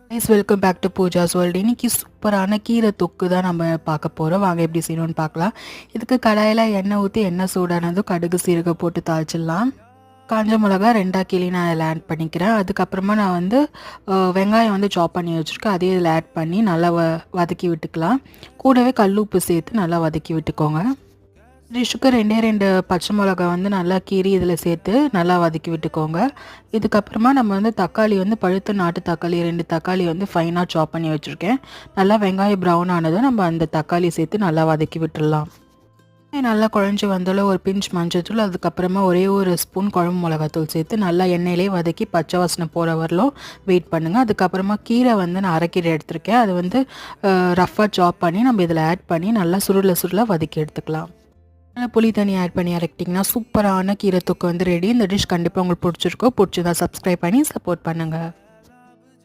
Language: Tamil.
Guys welcome back to Pooja's world. இன்றைக்கி சூப்பரான கீரை தொக்கு தான் நம்ம பார்க்க போகிறோம். வாங்க எப்படி செய்யணும்னு பார்க்கலாம். இதுக்கு கடாயில் எண்ணெய் ஊற்றி எண்ணெய் சூடானதும் கடுகு சீரகம் போட்டு தாளிச்சிடலாம். காஞ்ச மிளகா 2 கிளி நான் அதில் ஆட் பண்ணிக்கிறேன். அதுக்கப்புறமா நான் வந்து வெங்காயம் வந்து சாப் பண்ணி வச்சுருக்கேன். அதையும் இதில் ஆட் பண்ணி நல்லா வதக்கி விட்டுக்கலாம். கூடவே கல் உப்பு சேர்த்து நல்லா வதக்கி விட்டுக்கோங்க. டிஷ்ஷுக்கு 2 பச்சை மிளகா வந்து நல்லா கீறி இதில் சேர்த்து நல்லா வதக்கி விட்டுக்கோங்க. இதுக்கப்புறமா நம்ம வந்து தக்காளி வந்து பழுத்த நாட்டு தக்காளி 2 தக்காளி வந்து ஃபைனாக சாப் பண்ணி வச்சுருக்கேன். நல்லா வெங்காயம் ப்ரௌன் ஆனதும் நம்ம அந்த தக்காளி சேர்த்து நல்லா வதக்கி விட்டுடலாம். நல்லா குழஞ்சி வந்தாலும் ஒரு பிஞ்ச் மஞ்சத்தூள், அதுக்கப்புறமா ஒரே ஒரு ஸ்பூன் குழம்பு மிளகாத்தூள் சேர்த்து நல்லா எண்ணெயிலே வதக்கி பச்சை வாசனை போகிற வரலும் வெயிட் பண்ணுங்கள். அதுக்கப்புறமா கீரை வந்து நான் அரைக்கீரை எடுத்திருக்கேன். அது வந்து ரஃப்பாக சாப் பண்ணி நம்ம இதில் ஆட் பண்ணி நல்லா சுருள வதக்கி எடுத்துக்கலாம். புளி தண்ணி ஆட் பண்ணி இறக்கிட்டிங்கன்னா சூப்பரான கீரை தொக்கு வந்து ரெடி. இந்த டிஷ் கண்டிப்பாக உங்களுக்கு பிடிச்சிருக்கோ. பிடிச்சதா சப்ஸ்கிரைப் பண்ணி சப்போர்ட் பண்ணுங்கள்.